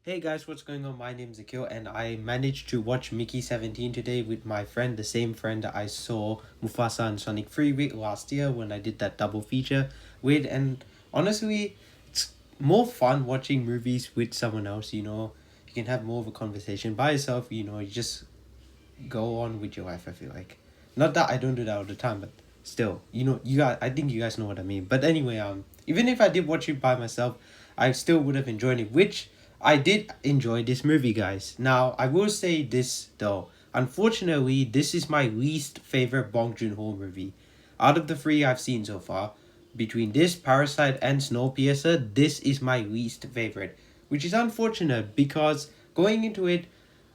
Hey guys, what's going on? My name's Akil and I managed to watch Mickey 17 today with my friend, the same friend that I saw Mufasa and Sonic Free Week last year when I did that double feature with. And honestly, it's more fun watching movies with someone else, you know. You can have more of a conversation by yourself, you know, you just go on with your life, I feel like. Not that I don't do that all the time, but still, you know, I think you guys know what I mean. But anyway, even if I did watch it by myself, I still would have enjoyed it, which I did enjoy this movie, guys. Now, I will say this though. Unfortunately, this is my least favorite Bong Joon-ho movie. Out of the three I've seen so far, between this, Parasite, and Snowpiercer, this is my least favorite. Which is unfortunate because going into it,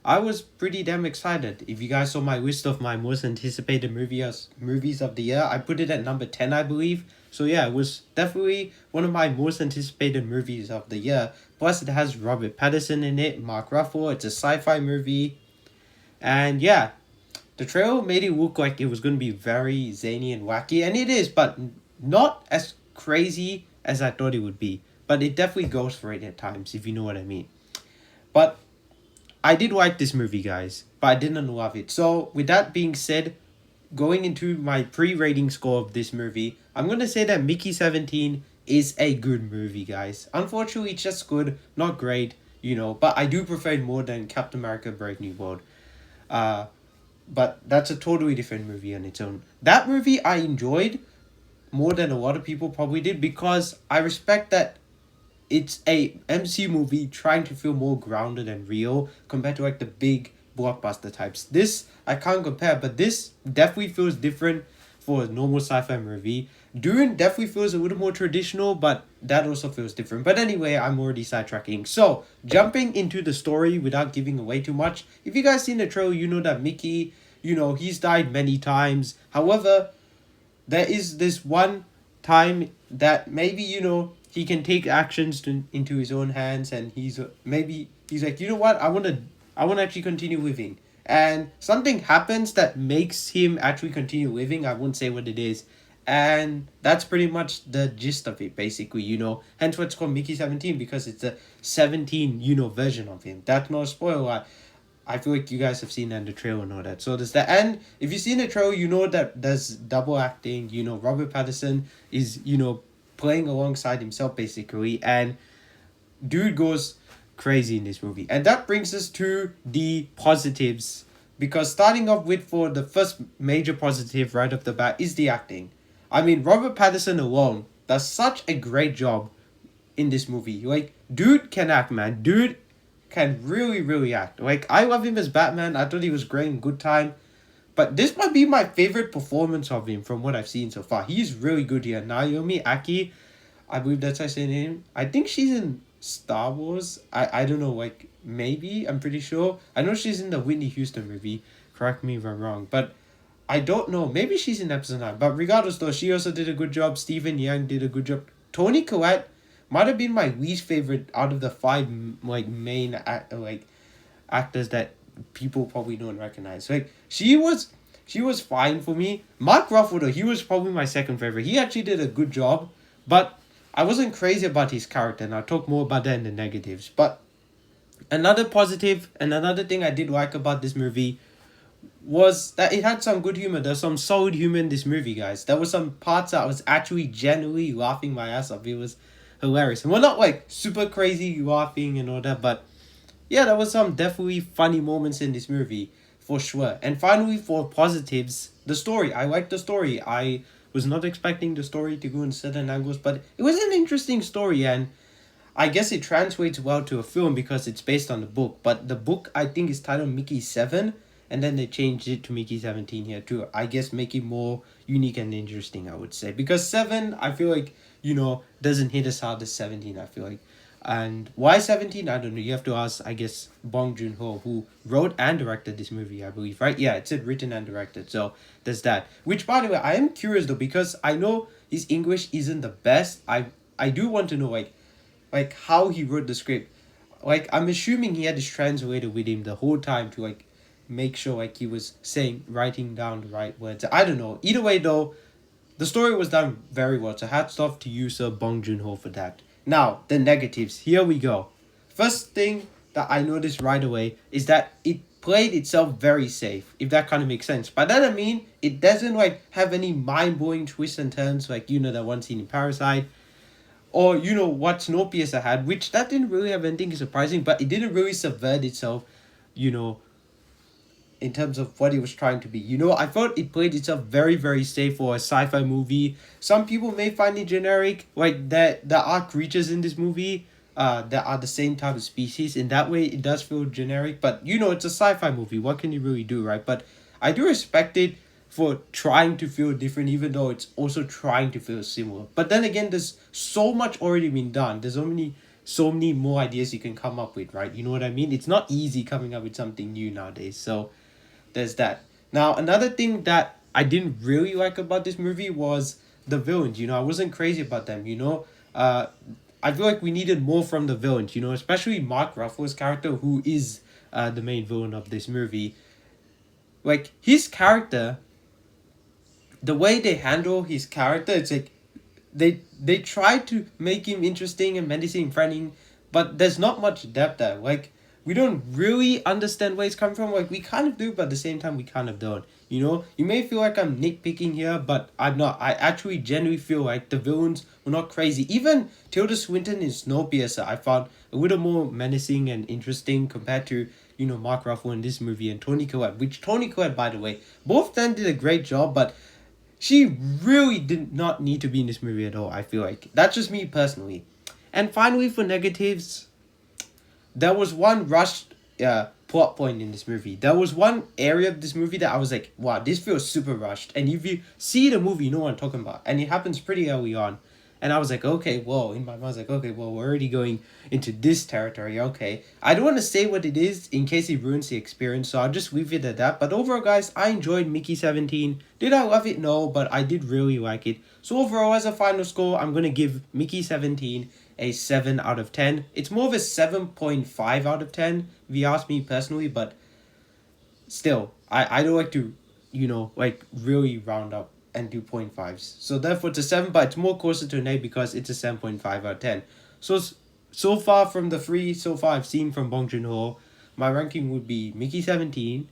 I was pretty damn excited. If you guys saw my list of my most anticipated movies of the year, I put it at number 10, I believe. So yeah, it was definitely one of my most anticipated movies of the year. Plus, it has Robert Pattinson in it, Mark Ruffalo. It's a sci-fi movie, and yeah, the trailer made it look like it was going to be very zany and wacky, and it is, but not as crazy as I thought it would be. But it definitely goes for it at times, if you know what I mean. But I did like this movie, guys, but I didn't love it. So, with that being said, going into my pre-rating score of this movie, I'm gonna say that Mickey 17 is a good movie, guys. Unfortunately, it's just good, not great, you know. But I do prefer it more than Captain America: Brave New World. Uh, but that's a totally different movie on its own. That movie I enjoyed more than a lot of people probably did because I respect that it's a MC movie trying to feel more grounded and real compared to like the big blockbuster types. This I can't compare, but this definitely feels different for a normal sci-fi movie. Dune definitely feels a little more traditional, but that also feels different. But anyway, I'm already sidetracking. So jumping into the story without giving away too much. If you guys seen the trailer, you know that Mickey, you know, he's died many times. However, there is this one time that maybe you know he can take actions into his own hands and maybe he's like, you know what, I want to actually continue living, and something happens that makes him actually continue living. I won't say what it is, and that's pretty much the gist of it basically, you know, hence what's called Mickey 17, because it's a 17, you know, version of him. That's not a spoiler. I feel like you guys have seen that in the trailer and all that. So there's the end. If you've seen the trailer, you know that there's double acting. You know, Robert Pattinson is, you know, playing alongside himself basically. And dude goes crazy in this movie. And that brings us to the positives. Because starting off with, for the first major positive right off the bat, is the acting. I mean, Robert Pattinson alone does such a great job in this movie. Like, dude can act, man. Dude can really, really act. Like, I love him as Batman. I thought he was great in Good Time. But this might be my favorite performance of him from what I've seen so far. He's really good here. Naomi Aki, I believe that's how I say her name. I think she's in Star Wars. I don't know, like, maybe. I'm pretty sure. I know she's in the Whitney Houston movie. Correct me if I'm wrong. But I don't know. Maybe she's in episode 9. But regardless, though, she also did a good job. Stephen Yang did a good job. Tony Collette might have been my least favorite out of the five like actors that people probably don't recognize. Like she was fine for me. Mark Ruffalo, he was probably my second favorite. He actually did a good job, but I wasn't crazy about his character, and I'll talk more about that in the negatives. But another positive and another thing I did like about this movie was that it had some good humor. There's some solid humor in this movie, guys. There were some parts that I was actually genuinely laughing my ass off. It was hilarious. And we're not like super crazy laughing and all that, but yeah, there was some definitely funny moments in this movie for sure. And finally, for positives, the story. I liked the story. I was not expecting the story to go in certain angles, but it was an interesting story, and I guess it translates well to a film because it's based on the book. But the book, I think, is titled Mickey 7, and then they changed it to Mickey 17 here to, I guess, make it more unique and interesting, I would say. Because 7, I feel like, you know, doesn't hit as hard as 17, I feel like. And why 17? I don't know. You have to ask, I guess, Bong Joon-ho, who wrote and directed this movie, I believe, right? Yeah, it said written and directed. So there's that. Which, by the way, I am curious, though, because I know his English isn't the best. I do want to know, like how he wrote the script. Like, I'm assuming he had his translator with him the whole time to like make sure like he was writing down the right words. I don't know. Either way though, the story was done very well. So hats off to you, Sir Bong Joon Ho, for that. Now the negatives. Here we go. First thing, that I noticed right away is that it played itself very safe, if that kind of makes sense. By that I mean it doesn't like have any mind blowing twists and turns like that one scene in Parasite, or what Snowpiercer had, which that didn't really have anything surprising, but it didn't really subvert itself, you know, in terms of what it was trying to be. I thought it played itself very, very safe for a sci-fi movie. Some people may find it generic, like that there are creatures in this movie that are the same type of species. In that way, it does feel generic, but it's a sci-fi movie. What can you really do, right? But I do respect it for trying to feel different, even though it's also trying to feel similar. But then again, there's so much already been done. There's so many more ideas you can come up with, right? You know what I mean? It's not easy coming up with something new nowadays. So there's that. Now, another thing that I didn't really like about this movie was the villains. I wasn't crazy about them. I feel like we needed more from the villains. Especially Mark Ruffalo's character, who is the main villain of this movie. Like his character, the way they handle his character, it's like they try to make him interesting and menacing and threatening, but there's not much depth there. Like we don't really understand where he's coming from. Like we kind of do, but at the same time we kind of don't. You may feel like I'm nitpicking here, but I'm not. I actually genuinely feel like the villains were not crazy. Even Tilda Swinton in Snowpiercer, I found a little more menacing and interesting compared to Mark Ruffalo in this movie and Toni Collette. Which Toni Collette, by the way, both of them did a great job, but she really did not need to be in this movie at all, I feel like. That's just me personally. And finally, for negatives, there was one rushed plot point in this movie. There was one area of this movie that I was like, wow, this feels super rushed. And if you see the movie, you know what I'm talking about. And it happens pretty early on. And I was like, okay, whoa. In my mind, I was like, okay, well, we're already going into this territory. Okay. I don't want to say what it is in case it ruins the experience, so I'll just leave it at that. But overall, guys, I enjoyed Mickey 17. Did I love it? No, but I did really like it. So overall, as a final score, I'm going to give Mickey 17 a 7 out of 10. It's more of a 7.5 out of 10, if you ask me personally, but still, I don't like to, really round up and do 0.5s. So therefore it's a 7, but it's more closer to an 8 because it's a 7.5 out of 10. So far from the 3 so far I've seen from Bong Joon-ho, my ranking would be Mickey 17,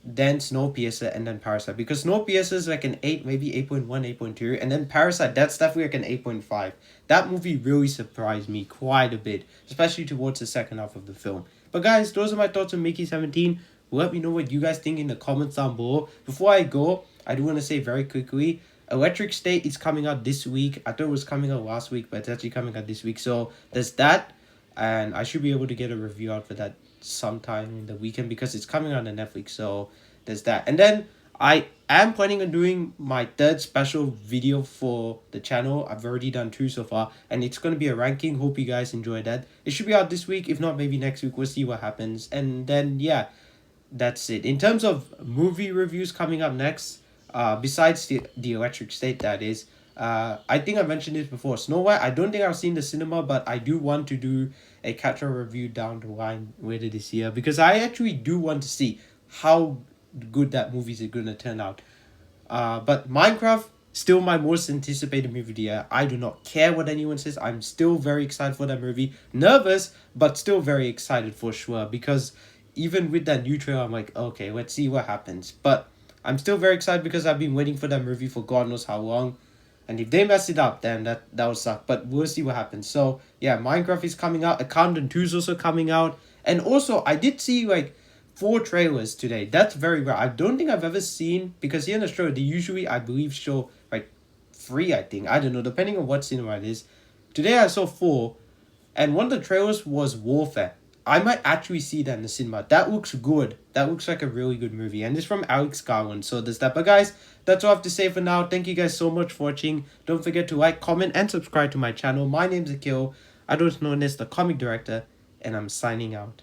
then Snowpiercer, and then Parasite. Because Snowpiercer is like an 8, maybe 8.1, 8.2, and then Parasite, that's definitely like an 8.5. That movie really surprised me quite a bit, especially towards the second half of the film. But guys, those are my thoughts on Mickey 17. Let me know what you guys think in the comments down below. Before I go, I do want to say very quickly, Electric State is coming out this week. I thought it was coming out last week, but it's actually coming out this week. So there's that, and I should be able to get a review out for that sometime in the weekend because it's coming out on Netflix. So there's that. And then I am planning on doing my third special video for the channel. I've already done 2 so far, and it's going to be a ranking. Hope you guys enjoy that. It should be out this week. If not, maybe next week. We'll see what happens. And then, yeah, that's it. In terms of movie reviews coming up next, besides the Electric State, that is, I think I mentioned this before. Snow White, I don't think I've seen the cinema, but I do want to do a catch-up review down the line later this year because I actually do want to see how good that movie is going to turn out. But Minecraft, still my most anticipated movie of the year. I do not care what anyone says. I'm still very excited for that movie. Nervous, but still very excited for sure because even with that new trailer, I'm like, okay, let's see what happens. But I'm still very excited because I've been waiting for that movie for God knows how long. And if they mess it up, then that would suck. But we'll see what happens. So, yeah, Minecraft is coming out. Accountant 2 is also coming out. And also, I did see, 4 trailers today. That's very rare. I don't think I've ever seen... Because here in Australia, they usually, I believe, show, 3, I think. I don't know, depending on what cinema it is. Today, I saw 4. And one of the trailers was Warfare. I might actually see that in the cinema. That looks good. That looks like a really good movie. And it's from Alex Garland. So there's that. But guys, that's all I have to say for now. Thank you guys so much for watching. Don't forget to like, comment, and subscribe to my channel. My name's Akil. I was known as the Comic Director. And I'm signing out.